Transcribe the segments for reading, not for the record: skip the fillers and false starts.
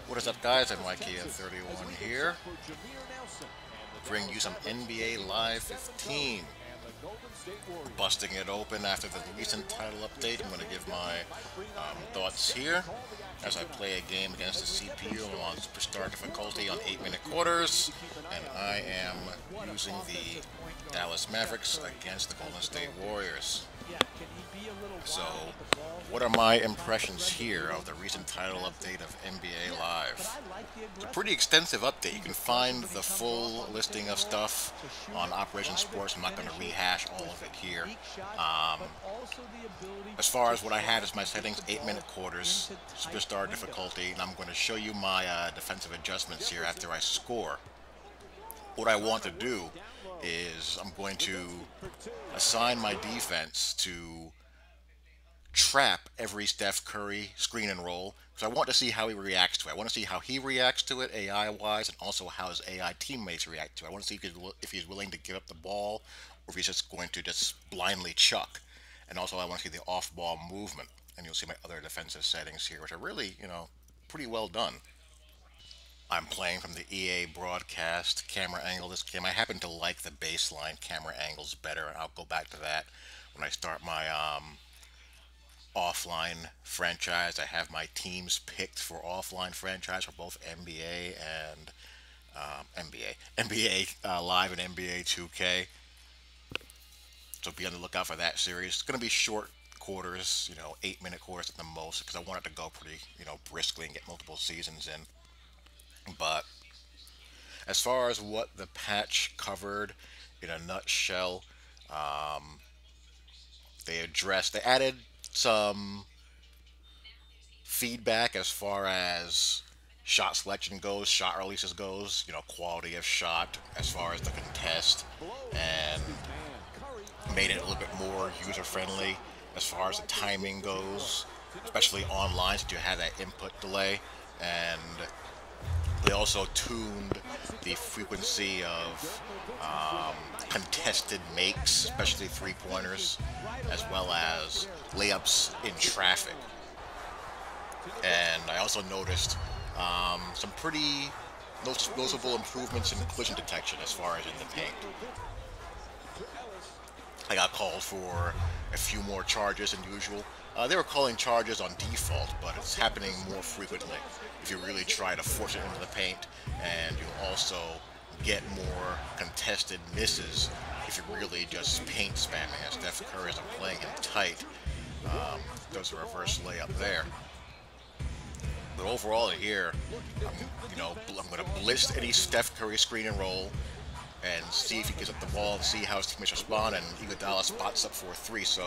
What is up, guys? I'm Mikey31 here. Bring you some NBA Live 15. Busting it open after the recent title update. I'm going to give my thoughts here as I play a game against the CPU on Superstar difficulty on 8-minute quarters. And I am using the Dallas Mavericks against the Golden State Warriors. So, what are my impressions here of the recent title update of NBA Live? It's a pretty extensive update. You can find the full listing of stuff on Operation Sports. I'm not going to rehash all of it here. As far as what I had as my settings, 8-minute quarters, Superstar difficulty, and I'm going to show you my defensive adjustments here after I score. What I want to do is I'm going to assign my defense to trap every Steph Curry screen and roll, because I want to see how he reacts to it. I want to see how he reacts to it AI-wise, and also how his AI teammates react to it. I want to see if he's willing to give up the ball, or if he's just going to just blindly chuck. And also I want to see the off-ball movement. And you'll see my other defensive settings here, which are really, pretty well done. I'm playing from the EA broadcast camera angle this game. I happen to like the baseline camera angles better, and I'll go back to that when I start my offline franchise. I have my teams picked for offline franchise for both NBA and NBA Live and NBA 2K. So be on the lookout for that series. It's going to be short quarters, 8-minute quarters at the most, because I want it to go pretty, briskly and get multiple seasons in. But as far as what the patch covered in a nutshell, they added some feedback as far as shot selection goes, shot releases goes, quality of shot as far as the contest, and made it a little bit more user friendly as far as the timing goes, especially online since you have that input delay. And they also tuned the frequency of contested makes, especially three-pointers, as well as layups in traffic. And I also noticed some pretty noticeable improvements in collision detection as far as in the paint. I got called for a few more charges than usual. They were calling charges on default, but it's happening more frequently if you really try to force it into the paint, and you'll also get more contested misses if you're really just paint spamming, as Steph Curry isn't playing him tight. There's a reverse layup there. But overall here, I'm going to blitz any Steph Curry screen and roll and see if he gets up the ball and see how his teammates respond, and Iguodala spots up for a 3. So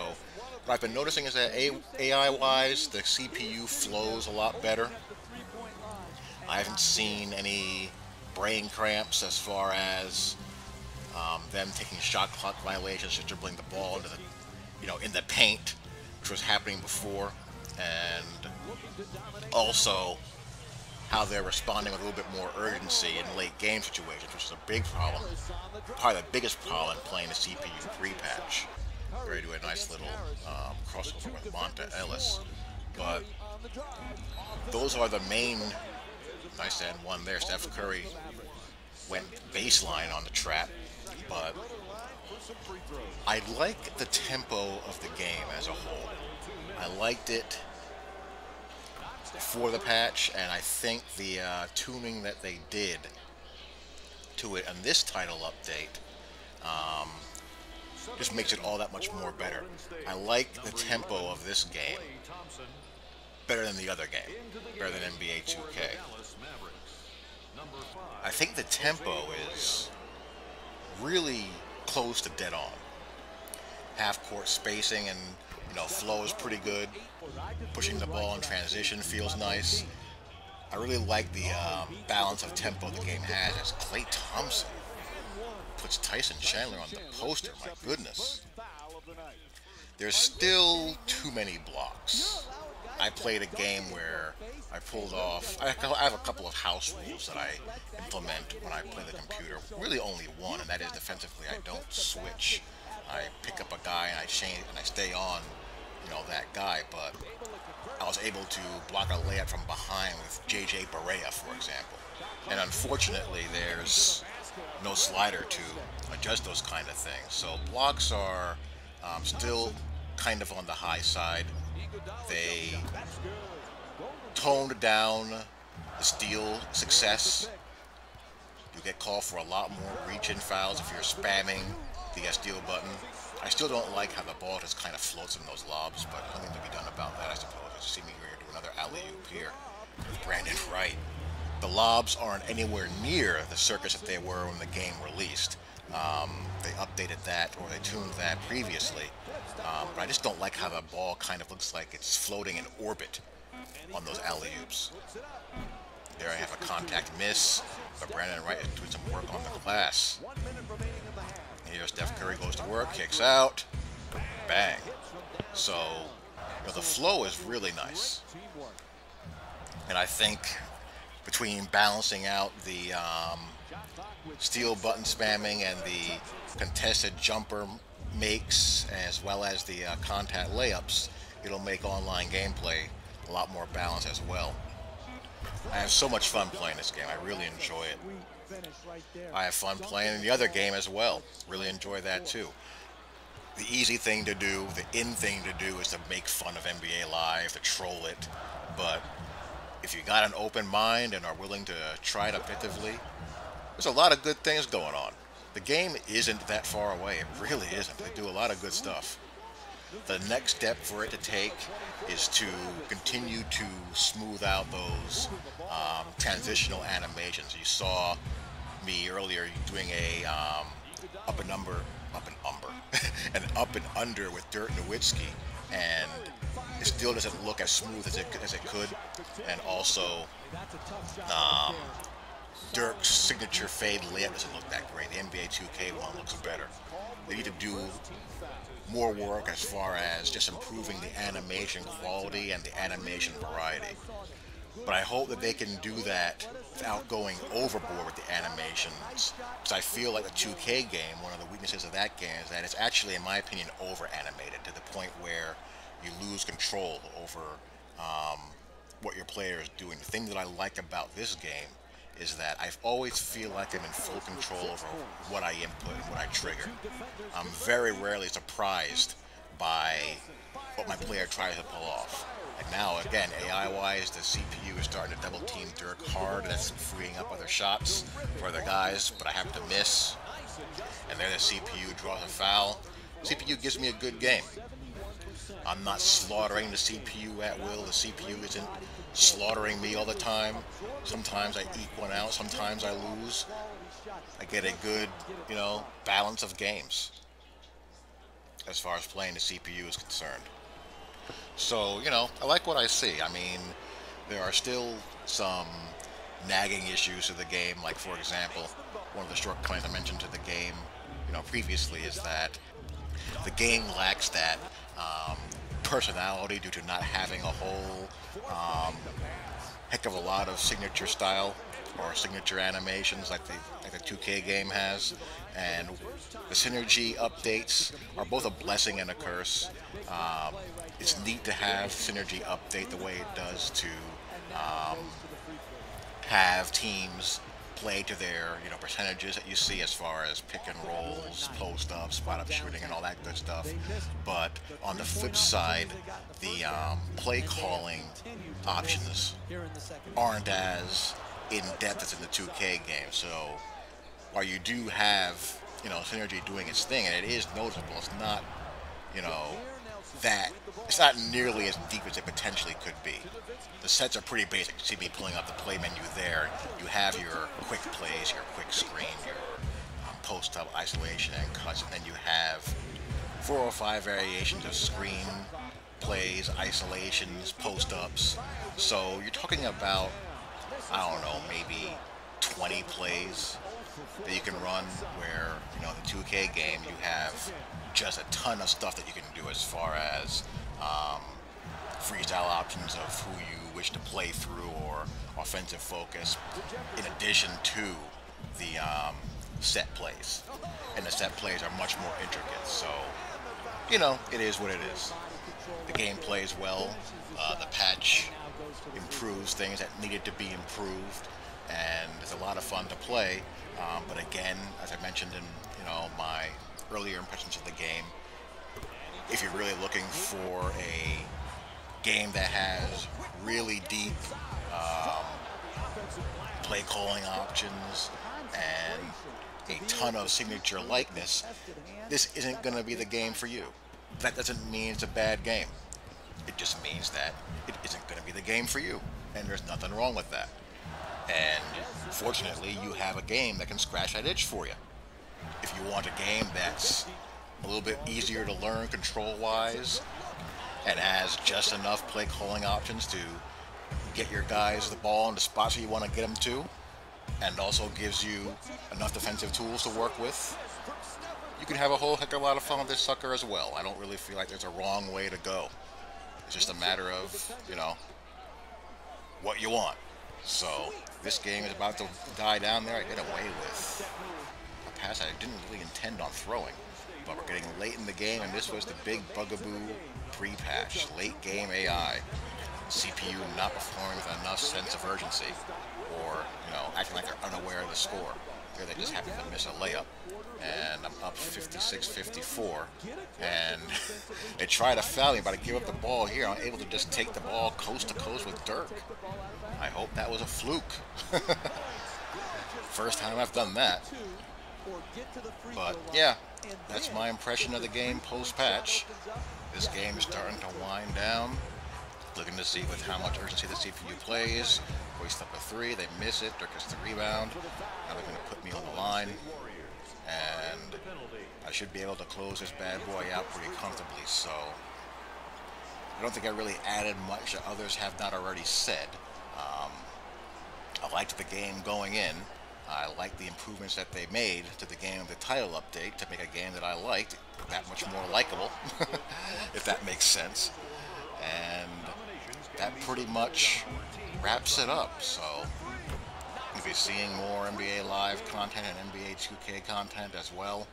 what I've been noticing is that AI-wise, the CPU flows a lot better. I haven't seen any brain cramps as far as them taking shot clock violations or dribbling the ball into the, in the paint, which was happening before, and also how they're responding with a little bit more urgency in late game situations, which is a big problem. Probably the biggest problem playing the CPU pre-patch. Ready to do a nice little crossover with Monta Ellis. But those are the main, nice and one there. Steph Curry went baseline on the trap, but I like the tempo of the game as a whole. I liked it for the patch, and I think the tuning that they did to it on this title update just makes it all that much more better. I like the tempo of this game better than the other game, better than NBA 2K. I think the tempo is really close to dead on. Half-court spacing and flow is pretty good. Pushing the ball in transition feels nice. I really like the balance of tempo the game has, as Klay Thompson puts Tyson Chandler on the poster. My goodness. There's still too many blocks. I played a game where I pulled off, I have a couple of house rules that I implement when I play the computer. Really only one, and that is defensively I don't switch. I pick up a guy and I change and I stay on, that guy. But I was able to block a layup from behind with J.J. Barea, for example. And unfortunately, there's no slider to adjust those kind of things. So blocks are still kind of on the high side. They toned down the steal success. You get called for a lot more reach-in fouls if you're spamming the steal button. I still don't like how the ball just kind of floats in those lobs, but nothing to be done about that, I suppose. You see me here do another alley-oop here with Brandon Wright. The lobs aren't anywhere near the circus that they were when the game released. They updated that, or they tuned that previously. But I just don't like how the ball kind of looks like it's floating in orbit on those alley-oops. There I have a contact miss, but Brandon Wright is doing some work on the glass. Here Steph Curry goes to work, kicks out, bang. So, you know, the flow is really nice. And I think between balancing out the steal button spamming and the contested jumper makes, as well as the contact layups, it'll make online gameplay a lot more balanced as well. I have so much fun playing this game. I really enjoy it. I have fun playing in the other game as well. Really enjoy that too. The easy thing to do, the in thing to do, is to make fun of NBA Live, to troll it. But if you got an open mind and are willing to try it objectively, there's a lot of good things going on. The game isn't that far away. It really isn't. They do a lot of good stuff. The next step for it to take is to continue to smooth out those transitional animations. You saw me earlier doing a an up and under with Dirk Nowitzki, and it still doesn't look as smooth as it could. And also, Dirk's signature fade layup doesn't look that great. The NBA 2K one looks better. They need to do more work as far as just improving the animation quality and the animation variety. But I hope that they can do that without going overboard with the animations, because I feel like the 2K game, one of the weaknesses of that game is that it's actually, in my opinion, over-animated to the point where you lose control over what your player is doing. The thing that I like about this game is that I always feel like I'm in full control over what I input and what I trigger. I'm very rarely surprised by what my player tries to pull off. And now, again, AI-wise, the CPU is starting to double-team Dirk hard. That's freeing up other shots for other guys, but I happen to miss. And there the CPU draws a foul. CPU gives me a good game. I'm not slaughtering the CPU at will. The CPU isn't slaughtering me all the time. Sometimes I eke one out, sometimes I lose. I get a good, you know, balance of games as far as playing the CPU is concerned. So, you know, I like what I see. I mean, there are still some nagging issues to the game, like, for example, one of the shortcomings I mentioned to the game, you know, previously is that the game lacks that personality due to not having a whole heck of a lot of signature style or signature animations like the 2K game has. And the synergy updates are both a blessing and a curse. It's neat to have synergy update the way it does to have teams play to their, you know, percentages that you see as far as pick and rolls, post up, spot up shooting, and all that good stuff. But on the flip side, the play calling options aren't as in depth as in the 2K game. So while you do have, you know, synergy doing its thing, and it is noticeable, it's not, you know, it's not nearly as deep as it potentially could be. The sets are pretty basic. You see me pulling up the play menu there. You have your quick plays, your quick screen, your post-up isolation and cuts, and then you have 4 or 5 variations of screen plays, isolations, post-ups. So you're talking about, I don't know, maybe 20 plays that you can run, where, you know, the 2K game, you have just a ton of stuff that you can do as far as freestyle options of who you wish to play through or offensive focus, in addition to the set plays. And the set plays are much more intricate, so, you know, it is what it is. The game plays well. The patch improves things that needed to be improved, and it's a lot of fun to play. But again, as I mentioned in my earlier impressions of the game, if you're really looking for a game that has really deep play calling options and a ton of signature likeness, this isn't going to be the game for you. That doesn't mean it's a bad game. It just means that it isn't going to be the game for you, and there's nothing wrong with that. And fortunately, you have a game that can scratch that itch for you. If you want a game that's a little bit easier to learn control-wise and has just enough play calling options to get your guys the ball in the spots you want to get them to, and also gives you enough defensive tools to work with, you can have a whole heck of a lot of fun with this sucker as well. I don't really feel like there's a wrong way to go. It's just a matter of, what you want. So this game is about to die down there. I get away with a pass I didn't really intend on throwing, but we're getting late in the game, and this was the big bugaboo pre-patch. Late game AI. CPU not performing with enough sense of urgency, or acting like they're unaware of the score. Here they just happen to miss a layup, and I'm up 56-54, and they try to foul me, but I give up the ball here. I'm able to just take the ball coast to coast with Dirk. I hope that was a fluke. First time I've done that. But yeah, that's my impression of the game post-patch. This game is starting to wind down. Looking to see with how much urgency the CPU plays. Hoist up a three, they miss it. Dirk gets the rebound. Now they're going to put me on the line, and I should be able to close this bad boy out pretty comfortably. So I don't think I really added much that others have not already said. I liked the game going in. I liked the improvements that they made to the game of the title update to make a game that I liked that much more likable, if that makes sense. And that pretty much wraps it up. So you'll be seeing more NBA Live content and NBA 2K content as well,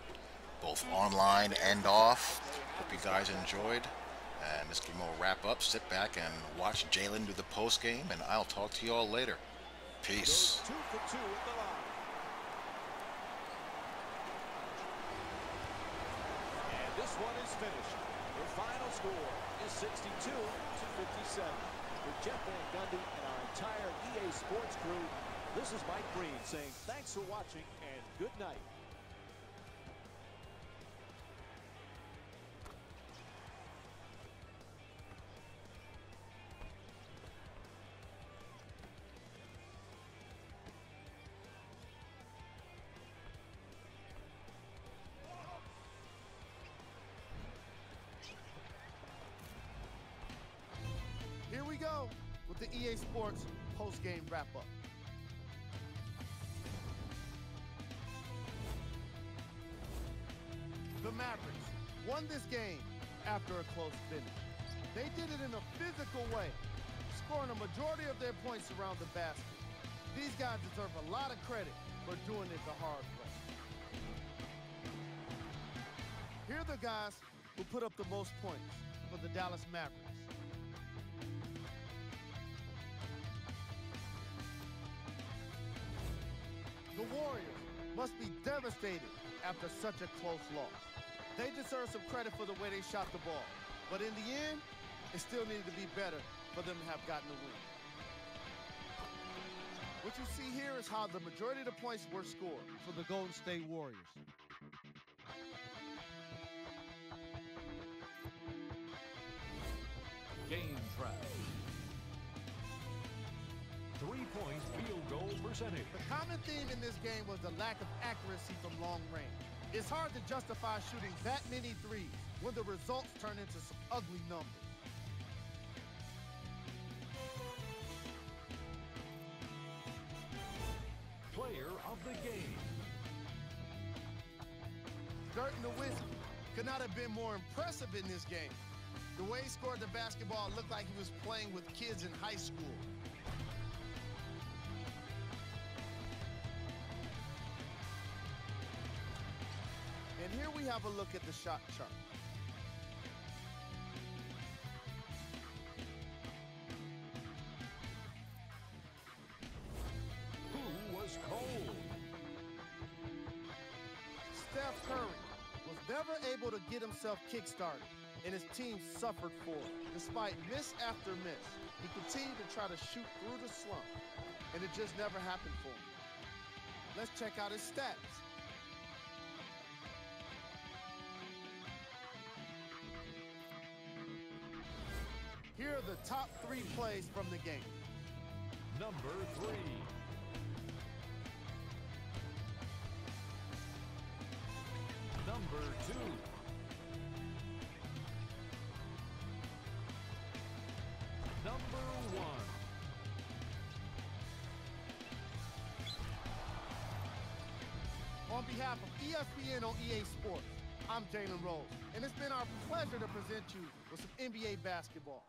both online and off. Hope you guys enjoyed. And this game will wrap up. Sit back and watch Jalen do the post game, and I'll talk to you all later. Peace. And this one is finished. The final score is 62-57. For Jeff Van Gundy and our entire EA Sports crew, this is Mike Breen saying thanks for watching and good night. Here we go with the EA Sports post-game wrap-up. The Mavericks won this game after a close finish. They did it in a physical way, scoring a majority of their points around the basket. These guys deserve a lot of credit for doing it the hard way. Here are the guys who put up the most points for the Dallas Mavericks. The Warriors must be devastated after such a close loss. They deserve some credit for the way they shot the ball. But in the end, it still needed to be better for them to have gotten the win. What you see here is how the majority of the points were scored for the Golden State Warriors. Game track. 3-point field goal percentage. The common theme in this game was the lack of accuracy from long range. It's hard to justify shooting that many threes when the results turn into some ugly numbers. Player of the game. Dirk Nowitzki could not have been more impressive in this game. The way he scored the basketball looked like he was playing with kids in high school. And here we have a look at the shot chart. never able to get himself kick-started, and his team suffered for it. Despite miss after miss, he continued to try to shoot through the slump, and it just never happened for him. Let's check out his stats. Here are the top 3 plays from the game. Number 3. Number 2. Number 1. On behalf of ESPN on EA Sports, I'm Jalen Rose, and it's been our pleasure to present you with some NBA basketball.